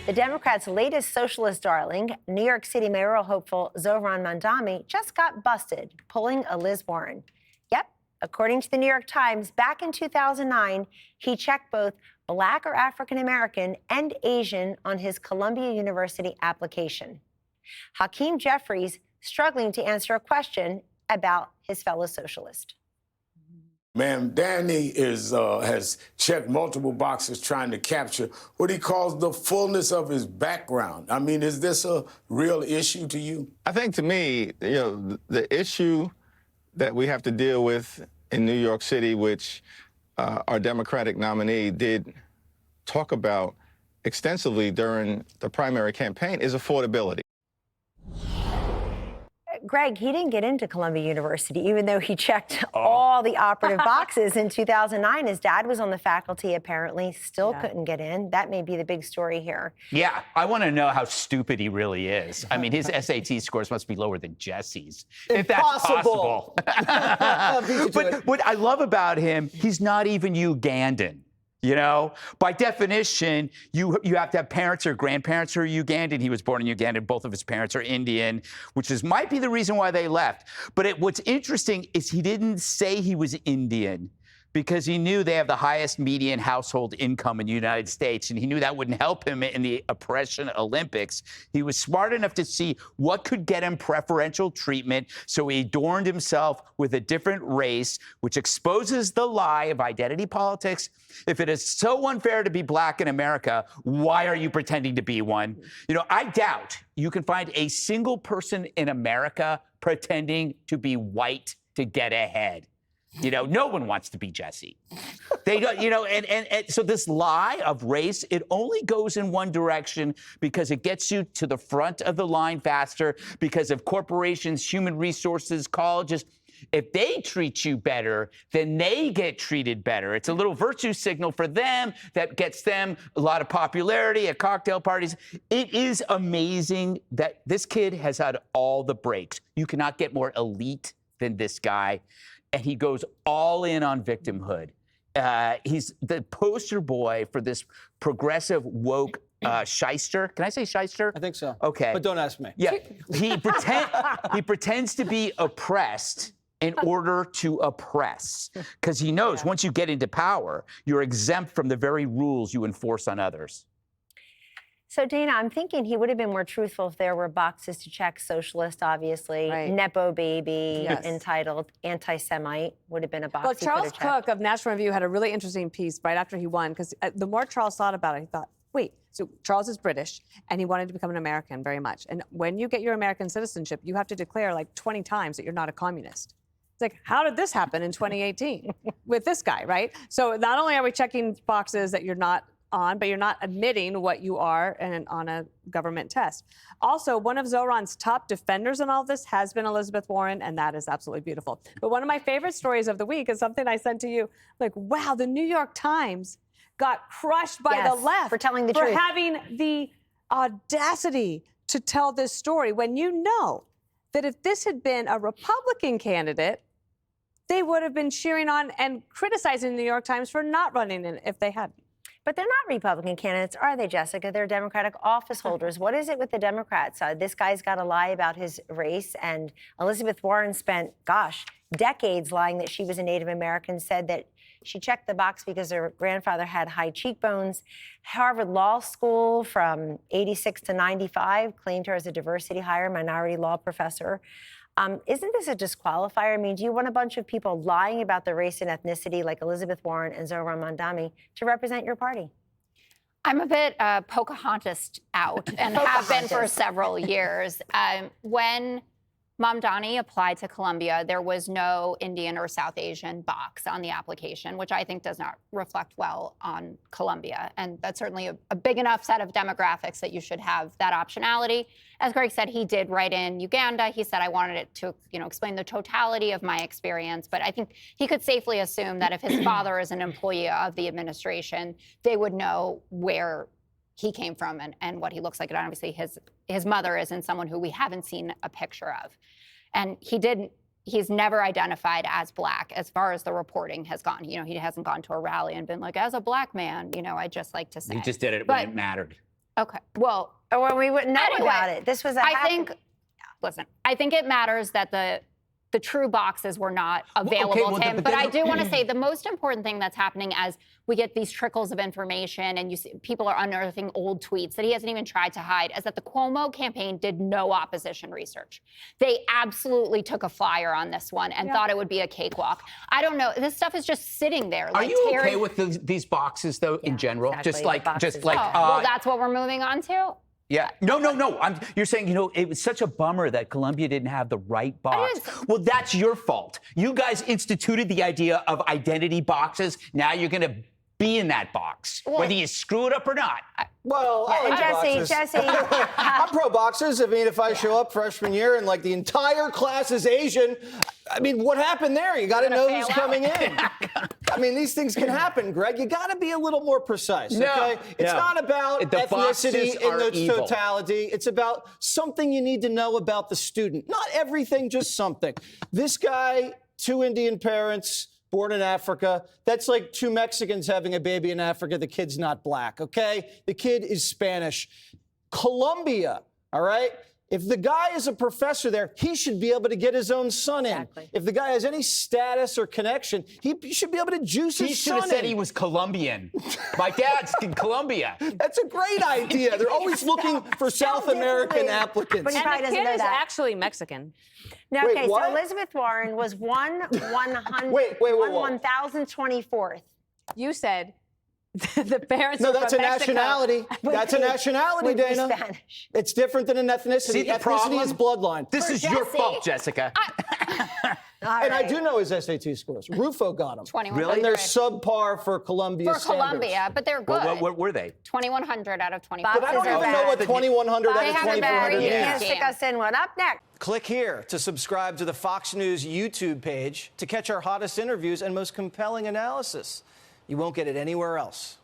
The Democrats' latest socialist darling, New York City mayoral hopeful Zohran Mamdani, just got busted pulling a Liz Warren. Yep, according to the New York Times, back in 2009, he checked both Black or African American and Asian on his Columbia University application. Hakeem Jeffries struggling to answer a question about his fellow socialist. Mamdani has checked multiple boxes trying to capture what he calls the fullness of his background. I mean, is this a real issue to you? I think to me, the issue that we have to deal with in New York City, which our Democratic nominee did talk about extensively during the primary campaign, is affordability. Greg, he didn't get into Columbia University, even though he checked all the operative boxes in 2009. His dad was on the faculty, apparently, still couldn't get in. That may be the big story here. Yeah, I want to know how stupid he really is. I mean, his SAT scores must be lower than Jesse's, if that's possible. But what I love about him, he's not even Ugandan. You know, by definition, you have to have parents or grandparents who are Ugandan. He was born in Uganda. Both of his parents are Indian, which might be the reason why they left. But what's interesting is he didn't say he was Indian because he knew they have the highest median household income in the United States, and he knew that wouldn't help him in the oppression Olympics. He was smart enough to see what could get him preferential treatment, so he adorned himself with a different race, which exposes the lie of identity politics. If it is so unfair to be Black in America, why are you pretending to be one? You know, I doubt you can find a single person in America pretending to be white to get ahead. You know, no one wants to be Jesse. They don't, you know, and so this lie of race, it only goes in one direction because it gets you to the front of the line faster because of corporations, human resources, colleges. If they treat you better, then they get treated better. It's a little virtue signal for them that gets them a lot of popularity at cocktail parties. It is amazing that this kid has had all the breaks. You cannot get more elite than this guy. And he goes all in on victimhood. He's the poster boy for this progressive woke shyster. Can I say shyster? I think so. Okay. But don't ask me. Yeah. He pretends to be oppressed in order to oppress. Because he knows once you get into power, you're exempt from the very rules you enforce on others. So, Dana, I'm thinking he would have been more truthful if there were boxes to check: socialist, obviously, Nepo baby, entitled, anti-Semite would have been a box. Well, Charles Cook of National Review had a really interesting piece right after he won, because the more Charles thought about it, he thought, wait, so Charles is British, and he wanted to become an American very much. And when you get your American citizenship, you have to declare like 20 times that you're not a communist. It's like, how did this happen in 2018 with this guy, right? So not only are we checking boxes that you're not on, but you're not admitting what you are on a government test. Also, one of Zohran's top defenders in all this has been Elizabeth Warren, and that is absolutely beautiful. But one of my favorite stories of the week is something I sent to you. Like, wow, the New York Times got crushed by the left for telling the truth, for having the audacity to tell this story when you know that if this had been a Republican candidate, they would have been cheering on and criticizing the New York Times for not running in if they hadn't. But they're not Republican candidates, are they, Jessica? They're Democratic office holders. What is it with the Democrats? This guy's got to lie about his race, and Elizabeth Warren spent, decades lying that she was a Native American, said that she checked the box because her grandfather had high cheekbones. Harvard Law School from 86 to 95 claimed her as a diversity hire, minority law professor. Isn't this a disqualifier? I mean, do you want a bunch of people lying about their race and ethnicity like Elizabeth Warren and Zohran Mamdani to represent your party? I'm a bit Pocahontas out and have been for several years. When Mamdani applied to Columbia, there was no Indian or South Asian box on the application, which I think does not reflect well on Columbia. And that's certainly a big enough set of demographics that you should have that optionality. As Greg said, he did write in Uganda. He said, I wanted it to, explain the totality of my experience. But I think he could safely assume that if his father is an employee of the administration, they would know where he came from and what he looks like. And obviously his mother isn't someone who we haven't seen a picture of. And he's never identified as Black as far as the reporting has gone. He hasn't gone to a rally and been like, as a Black man, I'd just like to say. He just did it when it mattered. Okay. Well, Or we wouldn't know anyway, about it. This was a I think it matters that the true boxes were not available to him. But I do want to say the most important thing that's happening as we get these trickles of information and you see people are unearthing old tweets that he hasn't even tried to hide is that the Cuomo campaign did no opposition research. They absolutely took a flyer on this one and thought it would be a cakewalk. I don't know. This stuff is just sitting there. Are you okay with these boxes though in general? exactly, well, that's what we're moving on to. Yeah. No. You're saying, it was such a bummer that Columbia didn't have the right box. Well, that's your fault. You guys instituted the idea of identity boxes. Now you're going to be in that box, whether you screw it up or not. Well, I like Jesse, I'm pro boxers. I mean, if I show up freshman year and like the entire class is Asian, I mean, what happened there? You got to know who's coming in. I mean, these things can happen, Greg. You got to be a little more precise, okay? It's not about ethnicity in its totality. It's about something you need to know about the student. Not everything, just something. This guy, 2 Indian parents, born in Africa. That's like 2 Mexicans having a baby in Africa. The kid's not black, okay? The kid is Spanish. Colombia, all right? If the guy is a professor there, he should be able to get his own son in. If the guy has any status or connection, he should be able to juice his son in. He should have said he was Colombian. My dad's in Colombia. That's a great idea. They're always looking for South American applicants. But he And probably the doesn't kid know is that. actually Mexican. No, Wait, okay, what? so Elizabeth Warren was 1/100 Wait. 1,024th. You said the parents No, are that's from a Mexico. nationality. That's a nationality, Would be Dana. Spanish. It's different than an ethnicity. See the Ethnicity problem? is bloodline. This is your fault, Jessica. And I do know his SAT scores. Rufo got them. 2,100. And they're subpar for Columbia For standards. Columbia, but they're good. What were they? 2,100 out of 25. But I don't Boxes even are know what bad. 2,100 out They of haven't been 2,400 very means. good. Can't stick us in one. Up next. Click here to subscribe to the Fox News YouTube page to catch our hottest interviews and most compelling analysis. You won't get it anywhere else.